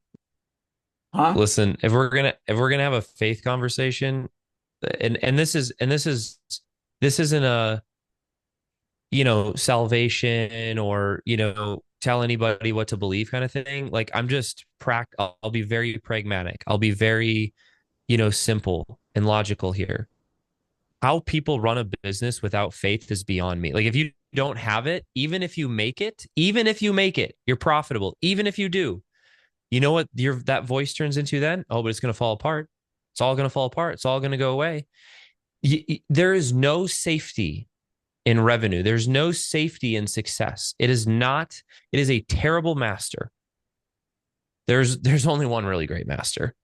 Huh? listen, if we're gonna have a faith conversation, and this isn't a, salvation or, tell anybody what to believe kind of thing. Like I'm just I'll be very pragmatic. I'll be very, simple and logical here. How people run a business without faith is beyond me. Like if you don't have it, even if you make it, you're profitable. Even if you do, you know what that voice turns into then? Oh, but it's going to fall apart. It's all going to fall apart. It's all going to go away. There is no safety in revenue. There's no safety in success. It is not, it is a terrible master. There's only one really great master.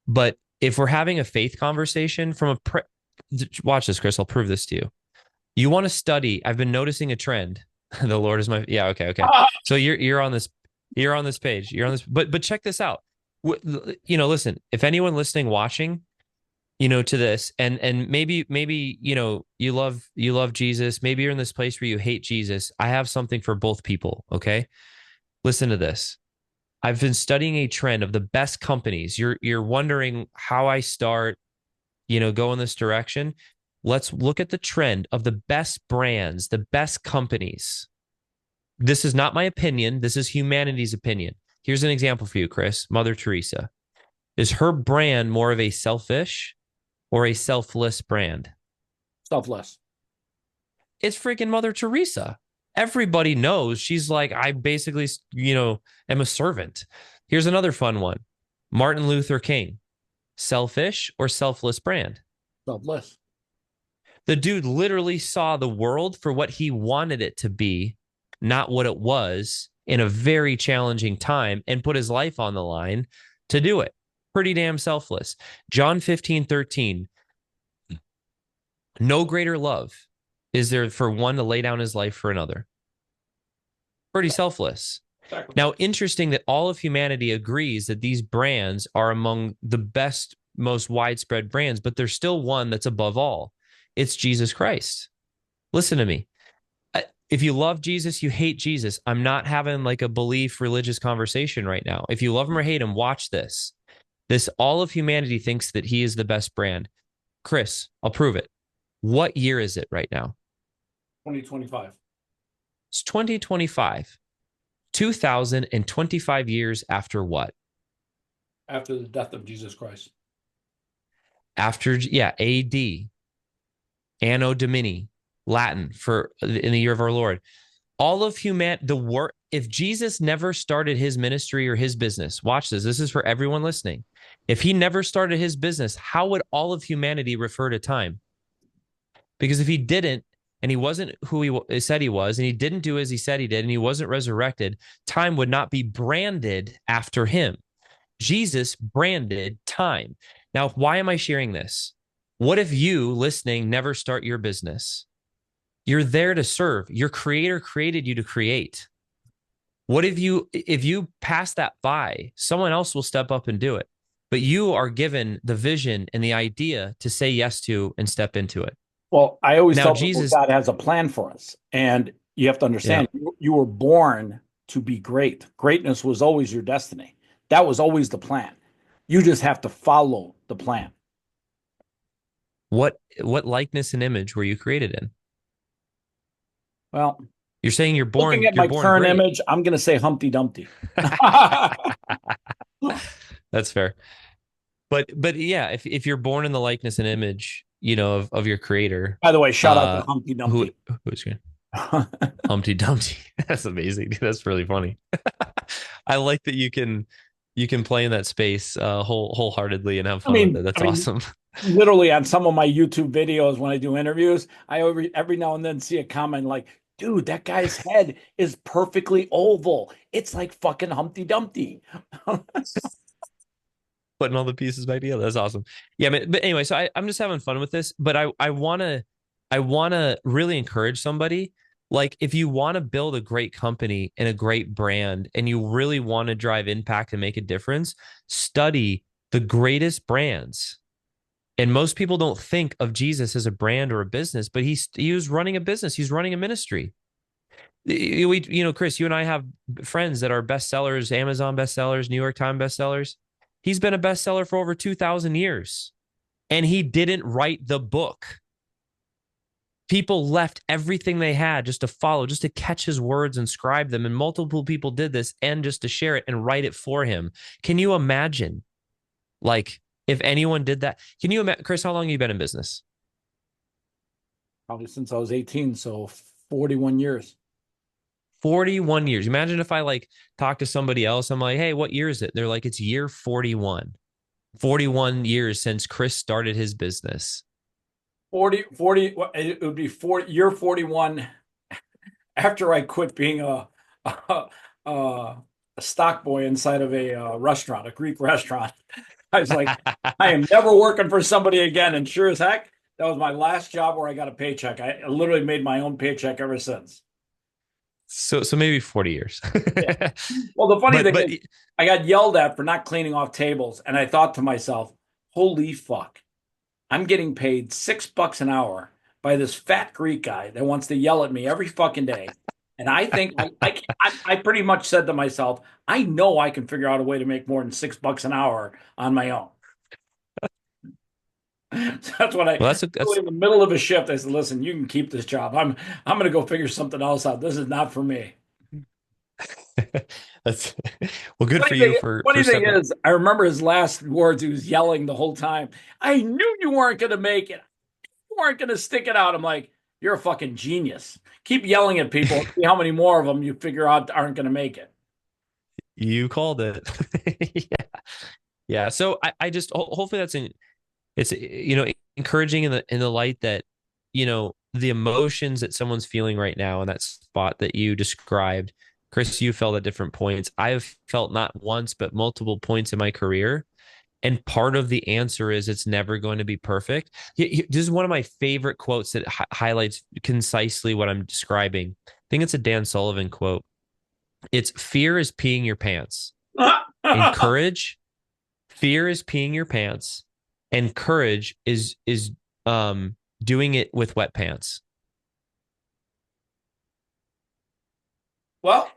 But if we're having a faith conversation watch this, Chris, I'll prove this to you. You want to study, I've been noticing a trend. The Lord is my, yeah, okay. So you're on this, page. You're on this, but check this out. Listen, if anyone listening, watching, to this, and maybe, you love Jesus. Maybe you're in this place where you hate Jesus. I have something for both people. Okay. Listen to this. I've been studying a trend of the best companies. You're wondering how I start, go in this direction. Let's look at the trend of the best brands, the best companies. This is not my opinion. This is humanity's opinion. Here's an example for you, Chris. Mother Teresa. Is her brand more of a selfish or a selfless brand? Selfless. It's freaking Mother Teresa. Everybody knows she's like, I basically, am a servant. Here's another fun one. Martin Luther King. Selfish or selfless brand? Selfless. The dude literally saw the world for what he wanted it to be, not what it was, in a very challenging time, and put his life on the line to do it. Pretty damn selfless. John 15:13. No greater love is there for one to lay down his life for another. Pretty selfless. Exactly. Now, interesting that all of humanity agrees that these brands are among the best, most widespread brands, but there's still one that's above all. It's Jesus Christ. Listen to me. If you love Jesus, you hate Jesus. I'm not having like a belief religious conversation right now. If you love him or hate him, watch this. All of humanity thinks that he is the best brand. Chris, I'll prove it. What year is it right now? 2025. It's 2025. 2025 years after what? After the death of Jesus Christ. After, AD. Anno Domini, Latin for in the year of our Lord. All of if Jesus never started his ministry or his business, watch this. This is for everyone listening. If he never started his business, how would all of humanity refer to time? Because if he didn't, and he wasn't who he said he was, and he didn't do as he said he did, and he wasn't resurrected, time would not be branded after him. Jesus branded time. Now, why am I sharing this? What if you, listening, never start your business? You're there to serve. Your creator created you to create. What if you pass that by, someone else will step up and do it. But you are given the vision and the idea to say yes to and step into it. Well, I always tell people God has a plan for us. And you have to understand, you were born to be great. Greatness was always your destiny. That was always the plan. You just have to follow the plan. What likeness and image were you created in? Well, you're saying you're born. Looking at my current image, I'm going to say Humpty Dumpty. That's fair. But yeah, if you're born in the likeness and image, of your creator. By the way, shout out to Humpty Dumpty. Who's going? Humpty Dumpty. That's amazing. That's really funny. I like that you can play in that space wholeheartedly and have fun with it. That's awesome. Literally on some of my YouTube videos when I do interviews, I every now and then see a comment like, dude, that guy's head is perfectly oval. It's like fucking Humpty Dumpty. Putting all the pieces back together. That's awesome. Yeah, but anyway, so I'm just having fun with this, but I wanna really encourage somebody. Like if you want to build a great company and a great brand and you really want to drive impact and make a difference, study the greatest brands. And most people don't think of Jesus as a brand or a business, but he was running a business. He's running a ministry. Chris, you and I have friends that are bestsellers, Amazon bestsellers, New York Times bestsellers. He's been a bestseller for over 2,000 years, and he didn't write the book. People left everything they had just to follow, just to catch his words and scribe them. And multiple people did this and just to share it and write it for him. Can you imagine, like, if anyone did that? Can you imagine, Chris, how long have you been in business? Probably since I was 18, so 41 years. 41 years. Imagine if I like talk to somebody else. I'm like, hey, what year is it? They're like, it's year 41. 41 years since Chris started his business. 40, it would be 40, year 41 after I quit being a stock boy inside of a restaurant, a Greek restaurant. I was like, I am never working for somebody again. And sure as heck, that was my last job where I got a paycheck. I literally made my own paycheck ever since. So maybe 40 years. Yeah. Well, the funny thing but is, I got yelled at for not cleaning off tables, and I thought to myself, "Holy fuck! I'm getting paid $6 an hour by this fat Greek guy that wants to yell at me every fucking day." And I think I pretty much said to myself, I know I can figure out a way to make more than $6 an hour on my own. So that's what well, really in the middle of a shift, I said, listen, you can keep this job. I'm gonna go figure something else out. This is not for me. that's well, good for you Funny for thing stepping. is, I remember his last words. He was yelling the whole time. I knew you weren't gonna make it. You weren't gonna stick it out. I'm like, you're a fucking genius. Keep yelling at people. See how many more of them you figure out aren't gonna make it. You called it. Yeah. Yeah. So I just hopefully it's encouraging in the light that the emotions that someone's feeling right now in that spot that you described. Chris, you felt at different points. I have felt not once but multiple points in my career, and part of the answer is it's never going to be perfect. This is one of my favorite quotes that highlights concisely what I'm describing. I think it's a Dan Sullivan quote. It's fear is peeing your pants, and courage. Fear is peeing your pants, and courage is doing it with wet pants. Well,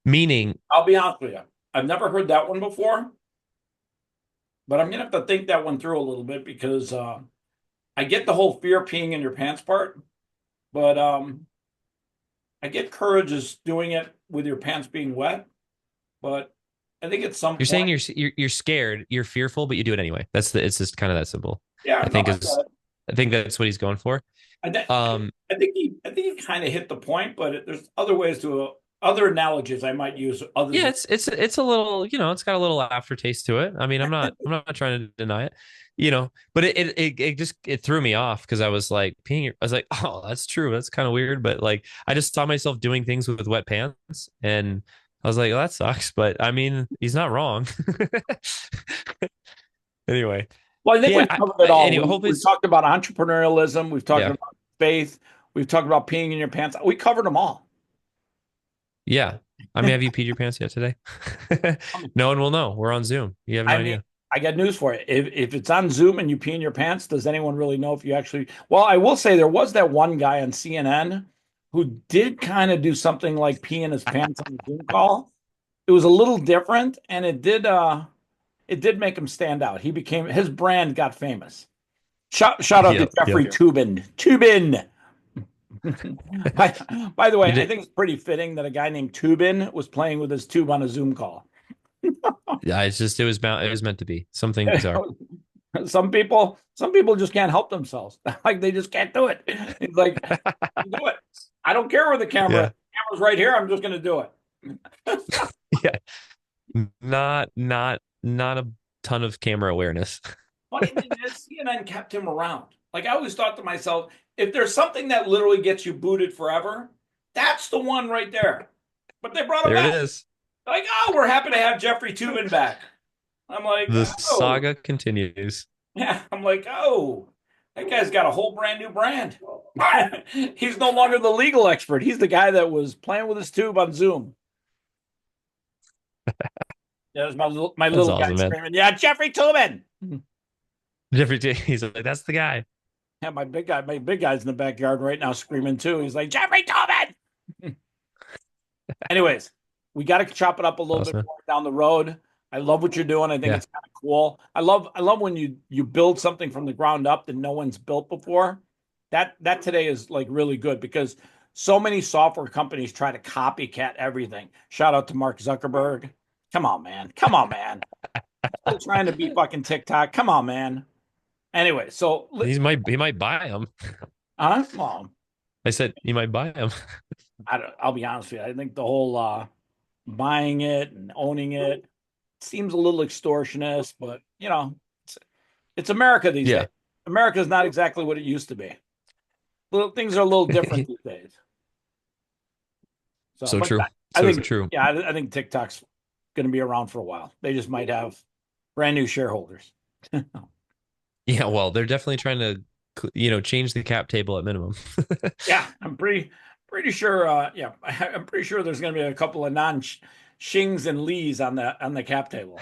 Meaning, I'll be honest with you. I've never heard that one before, but I'm gonna have to think that one through a little bit because I get the whole fear peeing in your pants part, but I get courage is doing it with your pants being wet. But I think at some you're saying point, you're scared, you're fearful, but you do it anyway. It's just kind of that simple. yeah, I no, think is I think that's what he's going for. I, th- Um, I think he kind of hit the point, but there's other ways to other analogies I might use other yeah, than it's a little, it's got a little aftertaste to it. I mean, I'm not trying to deny it, but it just it threw me off because I was like I was like, oh, that's true. That's kind of weird, but like I just saw myself doing things with wet pants, and I was like, oh, that sucks. But I mean, he's not wrong. Anyway, well, I think yeah. we've covered it all. Anyway, hopefully, We've talked about entrepreneurialism, we've talked yeah, about faith, we've talked about peeing in your pants. We covered them all. yeah. I mean, have you peed your pants yet today? No one will know. We're on Zoom. You have no I mean, idea. I got news for you. If it's on Zoom and you pee in your pants, does anyone really know if you actually? Well, I will say there was that one guy on CNN who did kind of do something like pee in his pants on the Zoom call. It was a little different, and it did make him stand out. He became his brand got famous. Shout out to Yep, Jeffrey yep. Tubin. Tubin. by, by the way, You I did. think it's pretty fitting that a guy named Tubin was playing with his tube on a Zoom call. Yeah, it was meant to be. Some things are. Some people just can't help themselves. Like they just can't do it. It's like do it. I don't care where the camera is. Yeah. The camera's right here. I'm just going to do it. Yeah. Not a ton of camera awareness. Funny thing is, CNN kept him around. Like I always thought to myself, if there's something that literally gets you booted forever, that's the one right there. But they brought him There it back. is. Like, oh, we're happy to have Jeffrey Tubin back. I'm like, The oh, saga continues. yeah. I'm like, oh, that guy's got a whole brand new brand. He's no longer the legal expert. He's the guy that was playing with his tube on Zoom. There's my That's little guy awesome, man. screaming, yeah, Jeffrey Tubin. Jeffrey T, he's like, that's the guy. Yeah, my big guy's in the backyard right now screaming too. He's like, Jeffrey Tubin. Anyways, we got to chop it up a little bit Awesome. more down the road. I love what you're doing. I think Yeah. it's kind of cool. I love when you build something from the ground up that no one's built before. That today is like really good because so many software companies try to copycat everything. Shout out to Mark Zuckerberg. Come on, man. Come on, man. Still trying to be fucking TikTok. Come on, man. Anyway, so He might buy them. well, I said he might buy them. I'll be honest with you. I think the whole buying it and owning it seems a little extortionist, but it's America these days. Yeah. America is not exactly what it used to be. Little things are a little different these days. So, So but true. I So think, true. yeah, I think TikTok's going to be around for a while. They just might have brand new shareholders. Yeah, well, they're definitely trying to, change the cap table at minimum. Yeah, I'm pretty sure. Yeah, I'm pretty sure there's going to be a couple of non Shings and Lees on the cap table.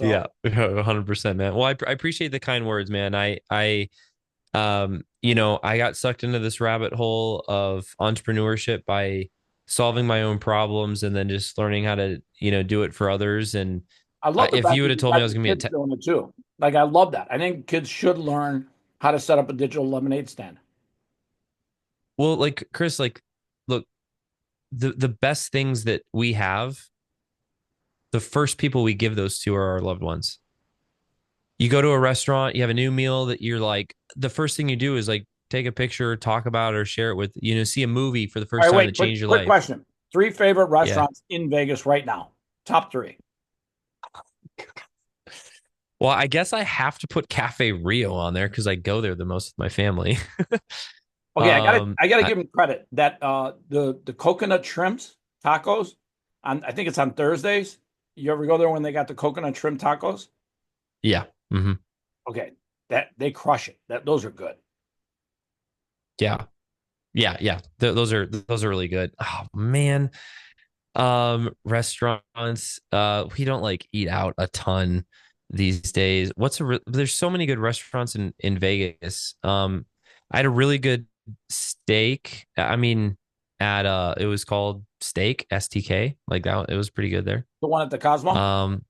Yeah, So 100%, man. Well, I appreciate the kind words, man. I got sucked into this rabbit hole of entrepreneurship by solving my own problems and then just learning how to, do it for others. And I love the if fact you would that have you told me I got was your going to be a kids tech, doing it too. Like I love that. I think kids should learn how to set up a digital lemonade stand. well, like Chris, like, look, the best things that we have, the first people we give those to are our loved ones. You go to a restaurant, you have a new meal that you're like, the first thing you do is like take a picture, talk about it, or share it with, see a movie for the All first right, time wait. that changed your Quick life. question. Three favorite Yeah. restaurants in Vegas right now. Top three. Well, I guess I have to put Cafe Rio on there because I go there the most with my family. Okay, um, I gotta I, give them credit that the coconut shrimps tacos on I think it's on Thursdays. You ever go there when they got the coconut shrimp tacos? yeah. Okay, that they crush it. Those are good. Yeah. Yeah. Yeah. Those are really good. Oh man. Restaurants. We don't like eat out a ton these days. There's so many good restaurants in Vegas. I had a really good steak. I mean, at it was called Steak STK, like that. It was pretty good there. The one at the Cosmo. Um,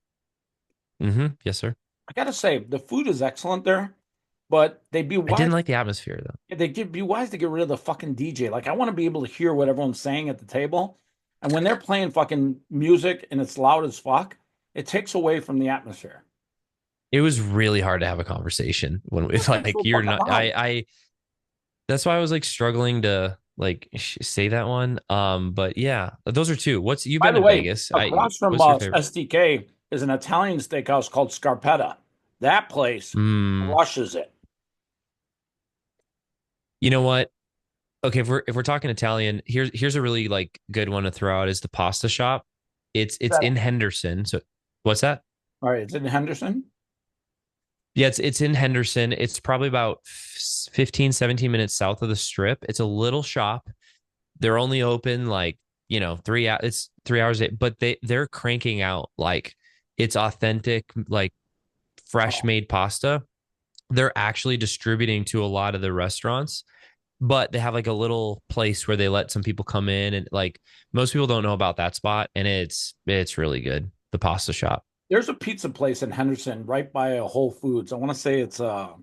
yes, sir. I gotta say the food is excellent there, but I didn't like the atmosphere though. be wise to get rid of the fucking DJ. Like I want to be able to hear what everyone's saying at the table, and when they're playing fucking music and it's loud as fuck, it takes away from the atmosphere. It was really hard to have a conversation when we It's like so you're fucking not. loud. I That's why I was like struggling to like say that one. But yeah, those are two. You've By been the to way, Vegas? across from What's your favorite? SDK is an Italian steakhouse called Scarpetta. That place Mm, crushes it. you know what? Okay, if we're talking Italian, here's a really like good one to throw out is the pasta shop. It's in Henderson. So what's that? All right, it's in Henderson. Yeah, it's in Henderson. It's probably about 15, 17 minutes south of the strip. It's a little shop. They're only open like, 3 hours. It's 3 hours, but they're cranking out like it's authentic, like fresh Oh, made pasta. They're actually distributing to a lot of the restaurants, but they have like a little place where they let some people come in and like most people don't know about that spot and it's really good. The pasta shop. there's a pizza place in Henderson right by a Whole Foods. I want to say it's I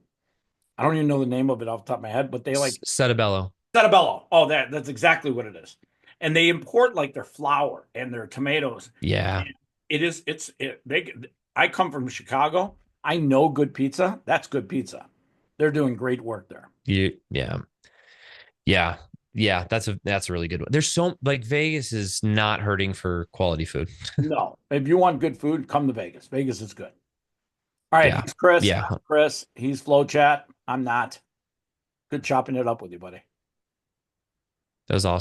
don't even know the name of it off the top of my head, but they like Setabello. Santabello. Oh, that's exactly what it is. And they import like their flour and their tomatoes. Yeah. It is it's it, they I come from Chicago. I know good pizza. That's good pizza. They're doing great work there. Yeah. Yeah. Yeah. That's a really good one. There's so like Vegas is not hurting for quality food. No, if you want good food, come to Vegas. Vegas is good. All right, Yeah. he's Chris. Yeah. I'm Chris. He's Flowchat. I'm not. Good chopping it up with you, buddy. That was awesome.